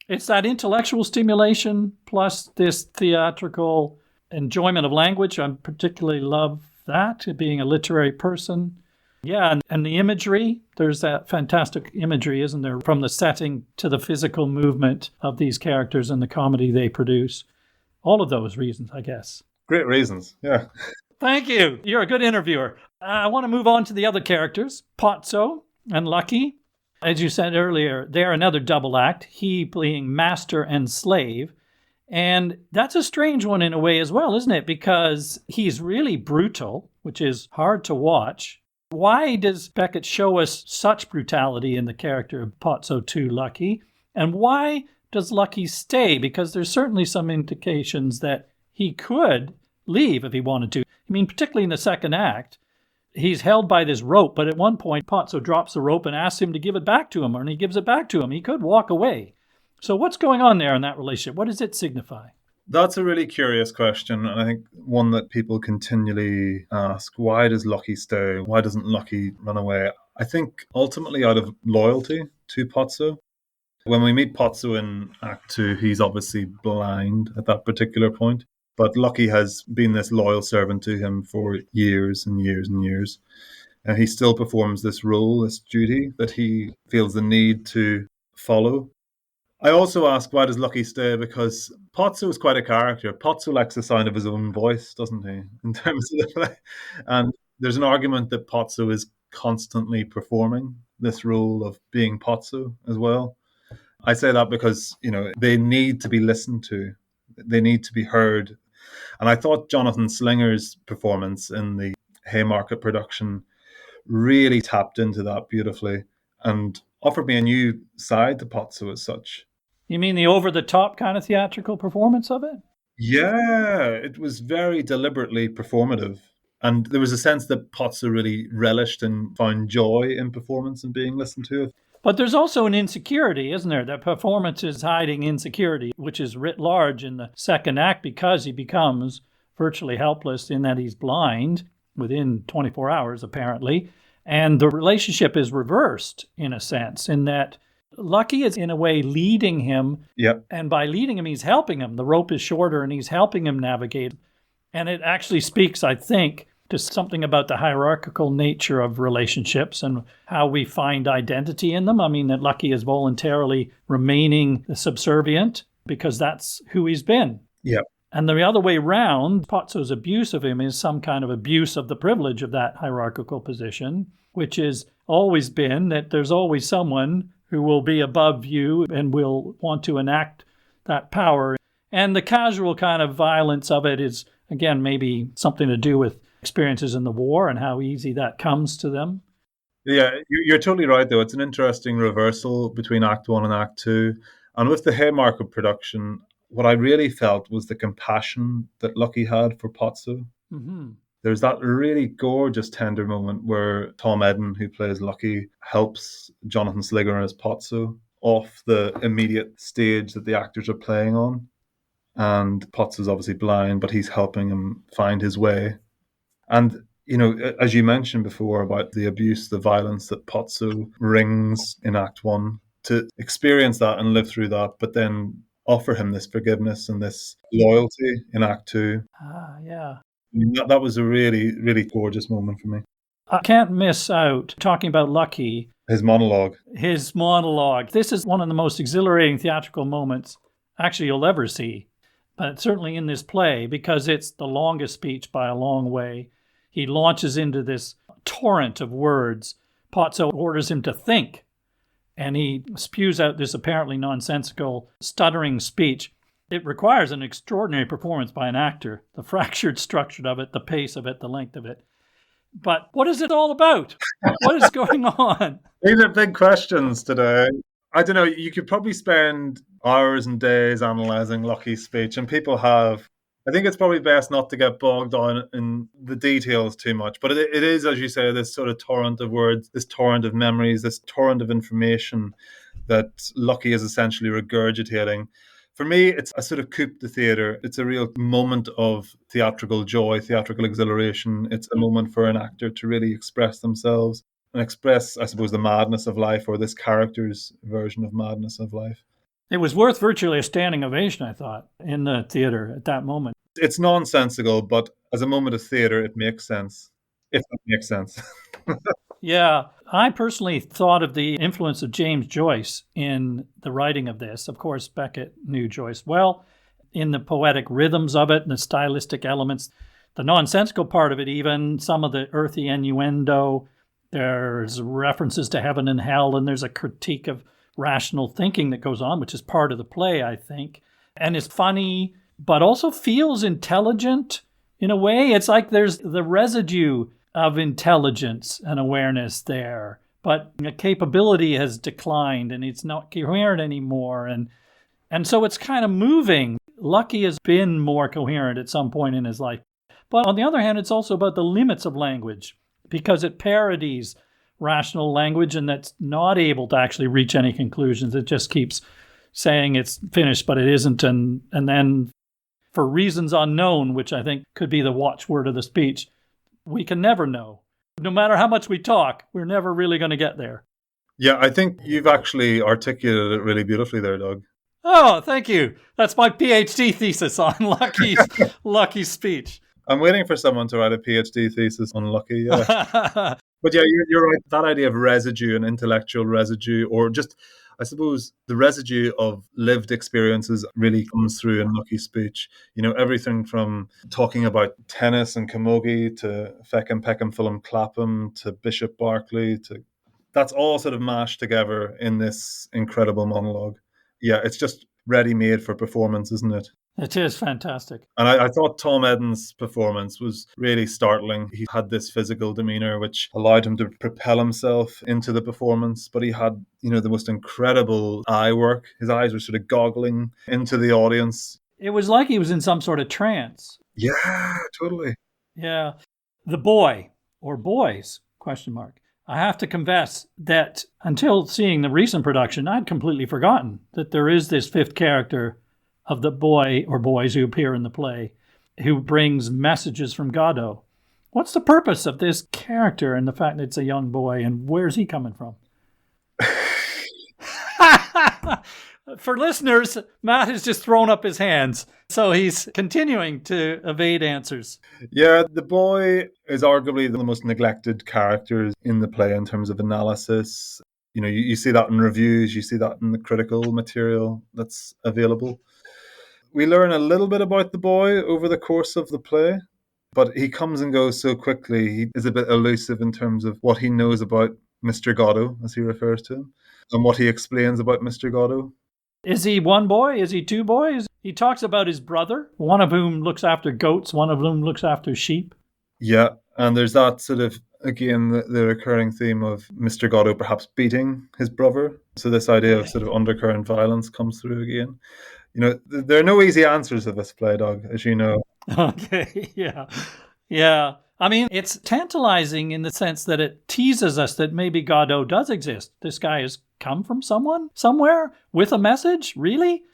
Speaker 1: It's that intellectual stimulation plus this theatrical enjoyment of language. I particularly love that, being a literary person. Yeah, and the imagery, there's that fantastic imagery, isn't there, from the setting to the physical movement of these characters and the comedy they produce. All of those reasons, I guess.
Speaker 2: Great reasons, yeah.
Speaker 1: Thank you. You're a good interviewer. I want to move on to the other characters, Pozzo and Lucky. As you said earlier, they're another double act, he being master and slave. And that's a strange one in a way as well, isn't it? Because he's really brutal, which is hard to watch. Why does Beckett show us such brutality in the character of Pozzo to Lucky? And why does Lucky stay? Because there's certainly some indications that he could leave if he wanted to. I mean, particularly in the second act, he's held by this rope, but at one point, Pozzo drops the rope and asks him to give it back to him, and he gives it back to him. He could walk away. So what's going on there in that relationship? What does it signify?
Speaker 2: That's a really curious question, and I think one that people continually ask. Why does Lucky stay? Why doesn't Lucky run away? I think ultimately out of loyalty to Pozzo. When we meet Pozzo in Act 2, he's obviously blind at that particular point, but Lucky has been this loyal servant to him for years and years and years, and he still performs this role, this duty that he feels the need to follow. I also ask, why does Lucky stay? Because Pozzo is quite a character. Pozzo likes the sound of his own voice, doesn't he, in terms of the play? And there's an argument that Pozzo is constantly performing this role of being Pozzo as well. I say that because, they need to be listened to. They need to be heard. And I thought Jonathan Slinger's performance in the Haymarket production really tapped into that beautifully and offered me a new side to Pozzo as such.
Speaker 1: You mean the over-the-top kind of theatrical performance of it?
Speaker 2: Yeah, it was very deliberately performative. And there was a sense that Pozzo really relished and found joy in performance and being listened to.
Speaker 1: But there's also an insecurity, isn't there? That performance is hiding insecurity, which is writ large in the second act because he becomes virtually helpless in that he's blind within 24 hours, apparently. And the relationship is reversed, in a sense, in that Lucky is, in a way, leading him.
Speaker 2: Yep.
Speaker 1: And by leading him, he's helping him. The rope is shorter, and he's helping him navigate. And it actually speaks, I think, to something about the hierarchical nature of relationships and how we find identity in them. I mean, that Lucky is voluntarily remaining subservient because that's who he's been.
Speaker 2: Yep.
Speaker 1: And the other way round, Pozzo's abuse of him is some kind of abuse of the privilege of that hierarchical position, which has always been that there's always someone who will be above you and will want to enact that power. And the casual kind of violence of it is, again, maybe something to do with experiences in the war and how easy that comes to them.
Speaker 2: Yeah, you're totally right, though. It's an interesting reversal between Act 1 and Act 2. And with the Haymarket production, what I really felt was the compassion that Lucky had for Pozzo.
Speaker 1: Mm-hmm.
Speaker 2: There's that really gorgeous, tender moment where Tom Eden, who plays Lucky, helps Jonathan Slinger as Pozzo off the immediate stage that the actors are playing on. And Pozzo's obviously blind, but he's helping him find his way. And, as you mentioned before about the abuse, the violence that Pozzo wrings in Act 1, to experience that and live through that, but then offer him this forgiveness and this loyalty in Act 2.
Speaker 1: Yeah.
Speaker 2: That was a really, really gorgeous moment for me.
Speaker 1: I can't miss out talking about Lucky.
Speaker 2: His monologue.
Speaker 1: This is one of the most exhilarating theatrical moments actually you'll ever see. But certainly in this play, because it's the longest speech by a long way. He launches into this torrent of words. Pozzo orders him to think. And he spews out this apparently nonsensical, stuttering speech. It requires an extraordinary performance by an actor. The fractured structure of it, the pace of it, the length of it. But what is it all about? What is going on?
Speaker 2: These are big questions today. I don't know, you could probably spend hours and days analysing Lucky's speech, and people have. I think it's probably best not to get bogged down in the details too much. But it is, as you say, this sort of torrent of words, this torrent of memories, this torrent of information that Lucky is essentially regurgitating For me, it's a sort of coup de theatre. It's a real moment of theatrical joy, theatrical exhilaration. It's a moment for an actor to really express themselves and express, I suppose, the madness of life, or this character's version of madness of life.
Speaker 1: It was worth virtually a standing ovation, I thought, in the theatre at that moment.
Speaker 2: It's nonsensical, but as a moment of theatre, it makes sense. If that makes sense.
Speaker 1: Yeah, I personally thought of the influence of James Joyce in the writing of this. Of course, Beckett knew Joyce well, in the poetic rhythms of it and the stylistic elements, the nonsensical part of it even, some of the earthy innuendo. There's references to heaven and hell, and there's a critique of rational thinking that goes on, which is part of the play, I think. And it's funny, but also feels intelligent in a way. It's like there's the residue of intelligence and awareness there, but the capability has declined and it's not coherent anymore. And so it's kind of moving. Lucky has been more coherent at some point in his life. But on the other hand, it's also about the limits of language, because it parodies rational language and that's not able to actually reach any conclusions. It just keeps saying it's finished, but it isn't. And then for reasons unknown, which I think could be the watchword of the speech, we can never know. No matter how much we talk, we're never really going to get there.
Speaker 2: Yeah, I think you've actually articulated it really beautifully there, Doug.
Speaker 1: Oh, thank you. That's my PhD thesis on Lucky's speech.
Speaker 2: I'm waiting for someone to write a PhD thesis on Lucky. Yeah. But yeah, you're right. That idea of residue and intellectual residue, or just, I suppose, the residue of lived experiences really comes through in Lucky's speech. You know, everything from talking about tennis and camogie to Feckham, Peckham, Fulham, Clapham to Bishop Berkeley, that's all sort of mashed together in this incredible monologue. Yeah, it's just ready-made for performance, isn't it?
Speaker 1: It is fantastic.
Speaker 2: And I thought Tom Eden's performance was really startling. He had this physical demeanor which allowed him to propel himself into the performance, but he had, the most incredible eye work. His eyes were sort of goggling into the audience.
Speaker 1: It was like he was in some sort of trance.
Speaker 2: Yeah, totally.
Speaker 1: Yeah. The boy, or boys, ? I have to confess that until seeing the recent production, I'd completely forgotten that there is this fifth character of the boy or boys who appear in the play, who brings messages from Godot. What's the purpose of this character and the fact that it's a young boy, and where's he coming from? For listeners, Matt has just thrown up his hands, so he's continuing to evade answers.
Speaker 2: Yeah, the boy is arguably the most neglected character in the play in terms of analysis. You see that in reviews, you see that in the critical material that's available. We learn a little bit about the boy over the course of the play, but he comes and goes so quickly. He is a bit elusive in terms of what he knows about Mr. Godot, as he refers to him, and what he explains about Mr. Godot.
Speaker 1: Is he one boy? Is he two boys? He talks about his brother, one of whom looks after goats, one of whom looks after sheep.
Speaker 2: Yeah, and there's that sort of, again, the recurring theme of Mr. Godot perhaps beating his brother. So this idea of sort of undercurrent violence comes through again. There are no easy answers to this play, Doug, as you know.
Speaker 1: Okay, yeah. Yeah. I mean, it's tantalizing in the sense that it teases us that maybe Godot does exist. This guy has come from someone, somewhere, with a message, really?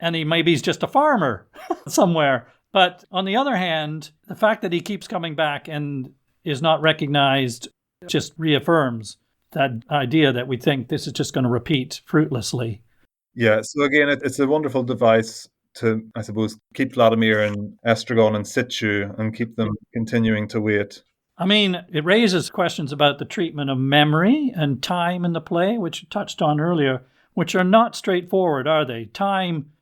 Speaker 1: And he's just a farmer somewhere. But on the other hand, the fact that he keeps coming back and is not recognized just reaffirms that idea that we think this is just going to repeat fruitlessly.
Speaker 2: Yeah, so again, it's a wonderful device to, I suppose, keep Vladimir and Estragon in situ and keep them continuing to wait.
Speaker 1: I mean, it raises questions about the treatment of memory and time in the play, which you touched on earlier, which are not straightforward, are they? Time,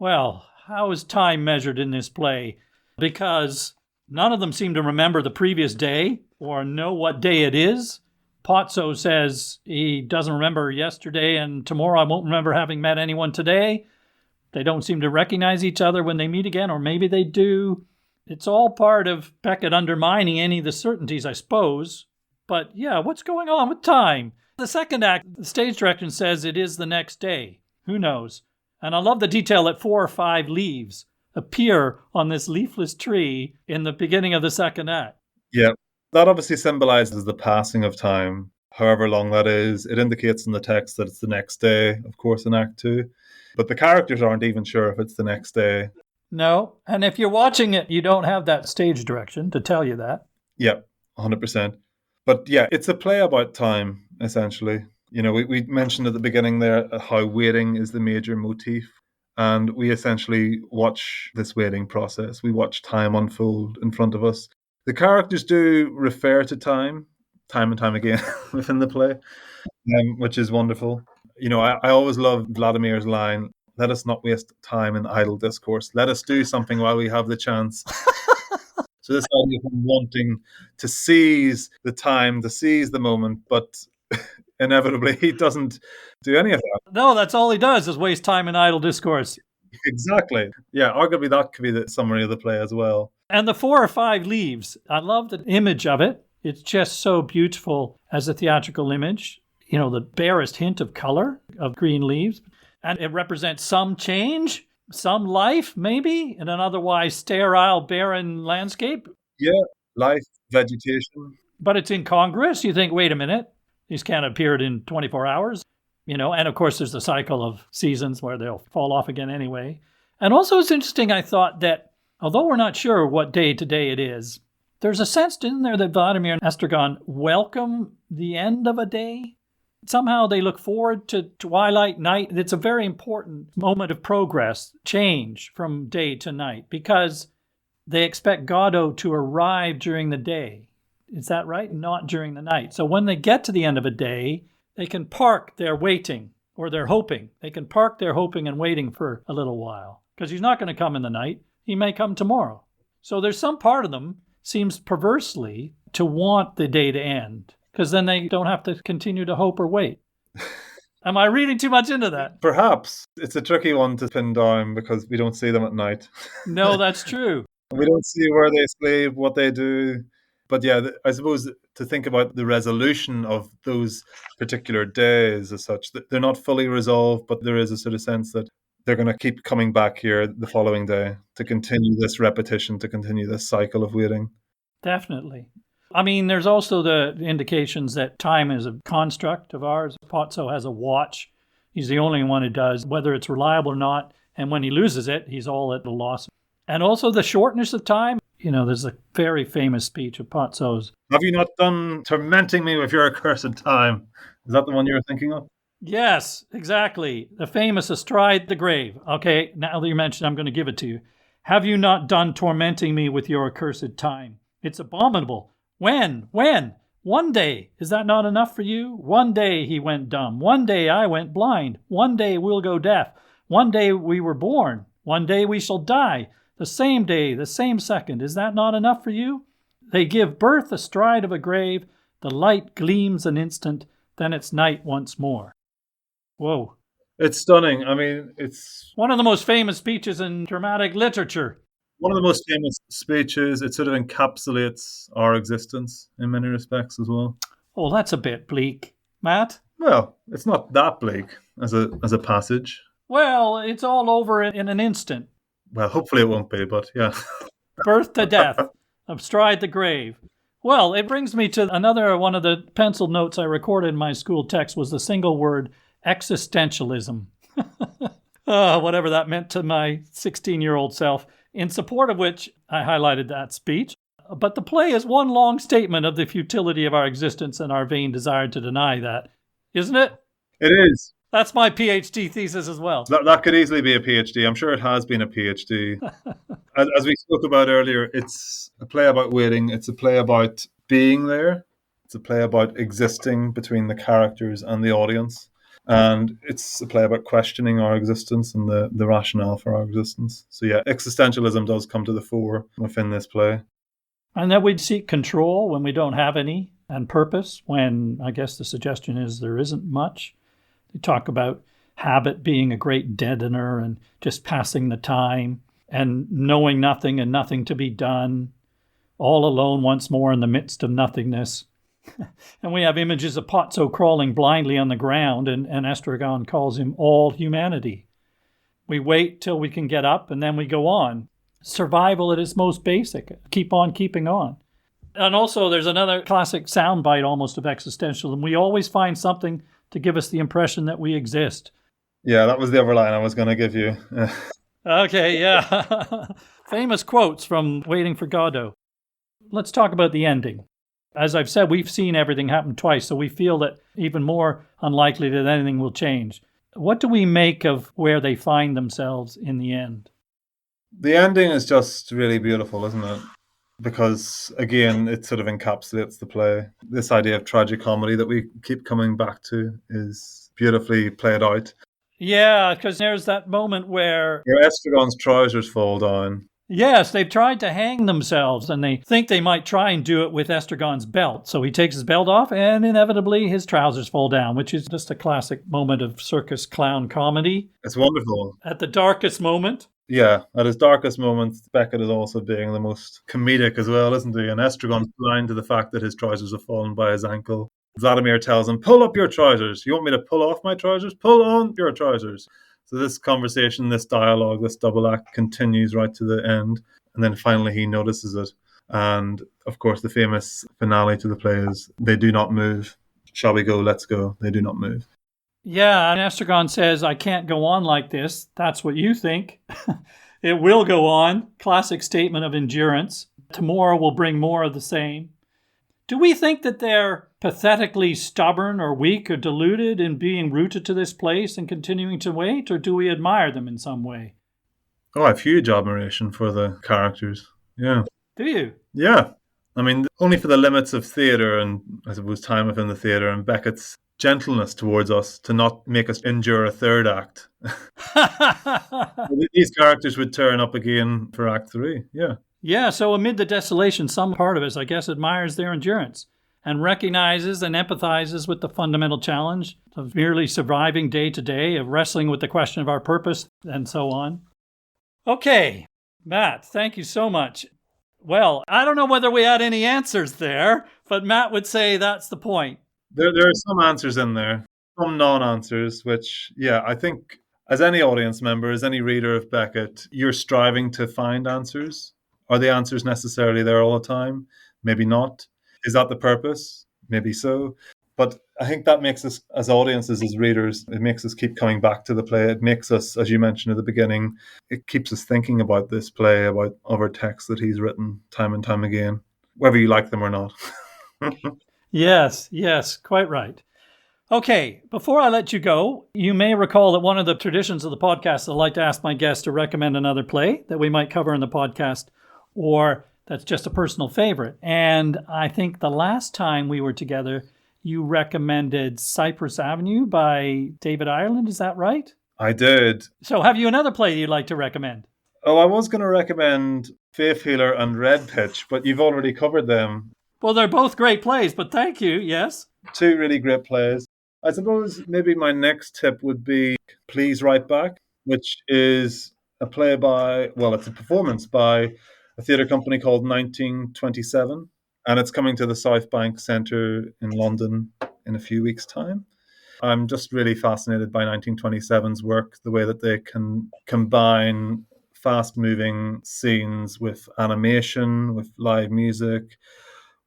Speaker 1: well, how is time measured in this play? Because none of them seem to remember the previous day or know what day it is. Pozzo says he doesn't remember yesterday, and tomorrow I won't remember having met anyone today. They don't seem to recognize each other when they meet again, or maybe they do. It's all part of Beckett undermining any of the certainties, I suppose. But yeah, what's going on with time? The second act, the stage director says it is the next day. Who knows? And I love the detail that 4 or 5 leaves appear on this leafless tree in the beginning of the second act.
Speaker 2: Yeah. That obviously symbolizes the passing of time, however long that is. It indicates in the text that it's the next day, of course, in Act 2. But the characters aren't even sure if it's the next day.
Speaker 1: No. And if you're watching it, you don't have that stage direction to tell you that.
Speaker 2: Yeah, 100%. But yeah, it's a play about time, essentially. You know, we mentioned at the beginning there how waiting is the major motif. And we essentially watch this waiting process. We watch time unfold in front of us. The characters do refer to time and time again within the play, which is wonderful. You know, I always love Vladimir's line, "Let us not waste time in idle discourse. Let us do something while we have the chance." So this idea of him wanting to seize the time, to seize the moment, but inevitably he doesn't do any of that.
Speaker 1: No, that's all he does is waste time in idle discourse.
Speaker 2: Exactly. Yeah, arguably that could be the summary of the play as well.
Speaker 1: And the 4 or 5 leaves, I love the image of it. It's just so beautiful as a theatrical image. You know, the barest hint of color of green leaves. And it represents some change, some life, maybe, in an otherwise sterile, barren landscape.
Speaker 2: Yeah, life, vegetation.
Speaker 1: But it's incongruous. You think, wait a minute, these can't appear in 24 hours. You know, and of course, there's the cycle of seasons where they'll fall off again anyway. And also, it's interesting, I thought, that although we're not sure what day to day it is, there's a sense in there that Vladimir and Estragon welcome the end of a day. Somehow they look forward to twilight, night. It's a very important moment of progress, change from day to night, because they expect Godot to arrive during the day. Is that right? Not during the night. So when they get to the end of a day, they can park their waiting or their hoping. They can park their hoping and waiting for a little while, because he's not going to come in the night. He may come tomorrow. So there's some part of them seems perversely to want the day to end, because then they don't have to continue to hope or wait. Am I reading too much into that?
Speaker 2: Perhaps. It's a tricky one to pin down because we don't see them at night.
Speaker 1: No, that's true.
Speaker 2: We don't see where they sleep, what they do. But yeah, I suppose to think about the resolution of those particular days as such, they're not fully resolved, but there is a sort of sense that they're going to keep coming back here the following day to continue this repetition, to continue this cycle of waiting.
Speaker 1: Definitely. I mean, there's also the indications that time is a construct of ours. Pozzo has a watch. He's the only one who does, whether it's reliable or not. And when he loses it, he's all at a loss. And also the shortness of time. You know, there's a very famous speech of Pozzo's.
Speaker 2: Have you not done tormenting me with your accursed time? Is that the one you were thinking of?
Speaker 1: Yes, exactly. The famous astride the grave. Okay, now that you mentioned, I'm going to give it to you. Have you not done tormenting me with your accursed time? It's abominable. When? One day. Is that not enough for you? One day he went dumb. One day I went blind. One day we'll go deaf. One day we were born. One day we shall die. The same day, the same second. Is that not enough for you? They give birth astride of a grave. The light gleams an instant. Then it's night once more. Whoa.
Speaker 2: It's stunning. I mean, it's
Speaker 1: one of the most famous speeches in dramatic literature.
Speaker 2: One of the most famous speeches. It sort of encapsulates our existence in many respects as well.
Speaker 1: Oh, that's a bit bleak. Matt?
Speaker 2: Well, it's not that bleak as a passage.
Speaker 1: Well, it's all over in an instant.
Speaker 2: Well, hopefully it won't be, but yeah.
Speaker 1: Birth to death, astride the grave. Well, it brings me to another one of the penciled notes I recorded in my school text was the single word existentialism. Whatever that meant to my 16-year-old self, in support of which I highlighted that speech. But the play is one long statement of the futility of our existence and our vain desire to deny that. Isn't it?
Speaker 2: It is.
Speaker 1: That's my PhD thesis as well.
Speaker 2: That could easily be a PhD. I'm sure it has been a PhD. As we spoke about earlier, it's a play about waiting. It's a play about being there. It's a play about existing between the characters and the audience. And it's a play about questioning our existence and the rationale for our existence. So yeah, existentialism does come to the fore within this play.
Speaker 1: And that we'd seek control when we don't have any, and purpose when I guess the suggestion is there isn't much. They talk about habit being a great deadener and just passing the time and knowing nothing and nothing to be done, all alone once more in the midst of nothingness. And we have images of Pozzo crawling blindly on the ground, and Estragon calls him all humanity. We wait till we can get up, and then we go on. Survival at its most basic. Keep on keeping on. And also, there's another classic soundbite almost of existentialism. We always find something to give us the impression that we exist.
Speaker 2: Yeah, that was the other line I was going to give you.
Speaker 1: Okay, yeah. Famous quotes from Waiting for Godot. Let's talk about the ending. As I've said, we've seen everything happen twice, so we feel that even more unlikely that anything will change. What do we make of where they find themselves in the end?
Speaker 2: The ending is just really beautiful, isn't it? Because, again, it sort of encapsulates the play. This idea of tragicomedy that we keep coming back to is beautifully played out.
Speaker 1: Yeah, because there's that moment where,
Speaker 2: Estragon's trousers fall down.
Speaker 1: yes, they've tried to hang themselves and they think they might try and do it with Estragon's belt. So he takes his belt off and inevitably his trousers fall down, which is just a classic moment of circus clown comedy.
Speaker 2: It's wonderful.
Speaker 1: At the darkest moment.
Speaker 2: Yeah, at his darkest moments, Beckett is also being the most comedic as well, isn't he? And Estragon's blind to the fact that his trousers have fallen by his ankle. Vladimir tells him, pull up your trousers. You want me to pull off my trousers? Pull on your trousers. So this conversation, this dialogue, this double act continues right to the end. And then finally he notices it. And of course, the famous finale to the play is, they do not move. Shall we go? Let's go. They do not move.
Speaker 1: Yeah, and Estragon says, I can't go on like this. That's what you think. It will go on. Classic statement of endurance. Tomorrow will bring more of the same. Do we think that they're pathetically stubborn or weak or deluded in being rooted to this place and continuing to wait, or do we admire them in some way?
Speaker 2: Oh, I have huge admiration for the characters. Yeah.
Speaker 1: Do you?
Speaker 2: Yeah. I mean, only for the limits of theatre and, I suppose, time within the theatre and Beckett's gentleness towards us to not make us endure a third act. These characters would turn up again for Act 3. Yeah.
Speaker 1: Yeah, so amid the desolation, some part of us, I guess, admires their endurance and recognizes and empathizes with the fundamental challenge of merely surviving day to day, of wrestling with the question of our purpose, and so on. Okay, Matt, thank you so much. Well, I don't know whether we had any answers there, but Matt would say that's the point.
Speaker 2: There are some answers in there, some non-answers, which, yeah, I think as any audience member, as any reader of Beckett, you're striving to find answers. Are the answers necessarily there all the time? Maybe not. Is that the purpose? Maybe so. But I think that makes us, as audiences, as readers, it makes us keep coming back to the play. It makes us, as you mentioned at the beginning, it keeps us thinking about this play, about other texts that he's written time and time again, whether you like them or not.
Speaker 1: Yes, quite right. Okay, before I let you go, you may recall that one of the traditions of the podcast is I like to ask my guests to recommend another play that we might cover in the podcast, or that's just a personal favorite. And I think the last time we were together, you recommended Cypress Avenue by David Ireland. Is that right?
Speaker 2: I did.
Speaker 1: So have you another play you'd like to recommend?
Speaker 2: Oh, I was going to recommend Faith Healer and Red Pitch, but you've already covered them.
Speaker 1: Well, they're both great plays, but thank you, yes.
Speaker 2: Two really great plays. I suppose maybe my next tip would be Please Write Back, which is a play by, well, it's a performance by a theatre company called 1927, and it's coming to the South Bank Centre in London in a few weeks' time. I'm just really fascinated by 1927's work, the way that they can combine fast-moving scenes with animation, with live music,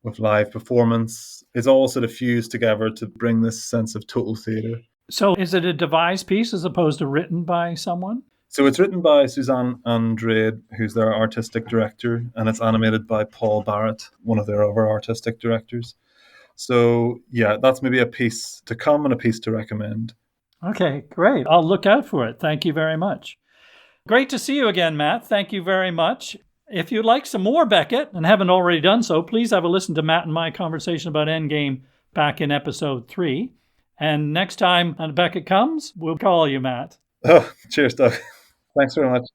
Speaker 2: with live performance. It's all sort of fused together to bring this sense of total theatre.
Speaker 1: So is it a devised piece as opposed to written by someone?
Speaker 2: So it's written by Suzanne Andrade, who's their artistic director, and it's animated by Paul Barrett, one of their other artistic directors. So yeah, that's maybe a piece to come and a piece to recommend.
Speaker 1: Okay, great. I'll look out for it. Thank you very much. Great to see you again, Matt. Thank you very much. If you'd like some more Beckett and haven't already done so, please have a listen to Matt and my conversation about Endgame back in episode 3. And next time Beckett comes, we'll call you, Matt.
Speaker 2: Oh, cheers, Doug. Thanks very much.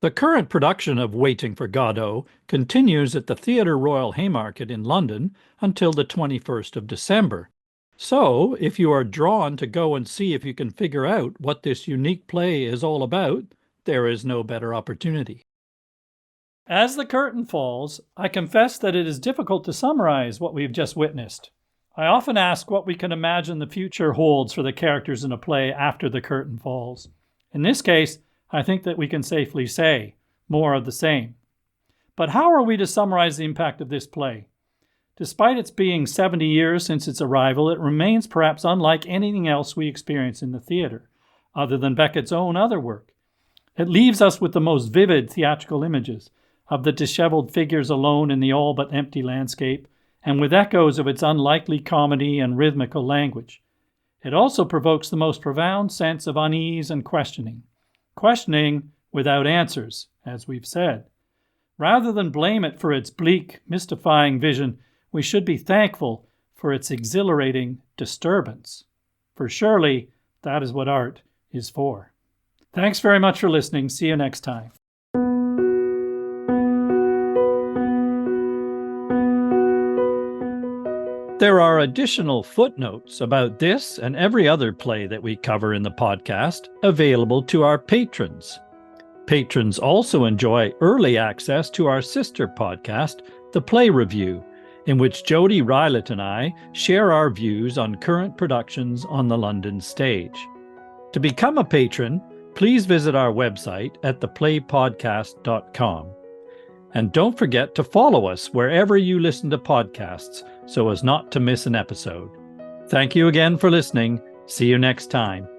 Speaker 1: The current production of Waiting for Godot continues at the Theatre Royal Haymarket in London until the 21st of December. So, if you are drawn to go and see if you can figure out what this unique play is all about, there is no better opportunity. As the curtain falls, I confess that it is difficult to summarize what we've just witnessed. I often ask what we can imagine the future holds for the characters in a play after the curtain falls. In this case, I think that we can safely say, more of the same. But how are we to summarize the impact of this play? Despite its being 70 years since its arrival, it remains perhaps unlike anything else we experience in the theatre. other than Beckett's own other work. It leaves us with the most vivid theatrical images of the disheveled figures alone in the all but empty landscape, and with echoes of its unlikely comedy and rhythmical language. It also provokes the most profound sense of unease and questioning. Questioning without answers, as we've said. Rather than blame it for its bleak, mystifying vision, we should be thankful for its exhilarating disturbance. For surely that is what art is for. Thanks very much for listening. See you next time. There are additional footnotes about this and every other play that we cover in the podcast available to our patrons. Patrons also enjoy early access to our sister podcast, The Play Review, in which Jody Rylett and I share our views on current productions on the London stage. To become a patron, please visit our website at theplaypodcast.com. And don't forget to follow us wherever you listen to podcasts so as not to miss an episode. Thank you again for listening. See you next time.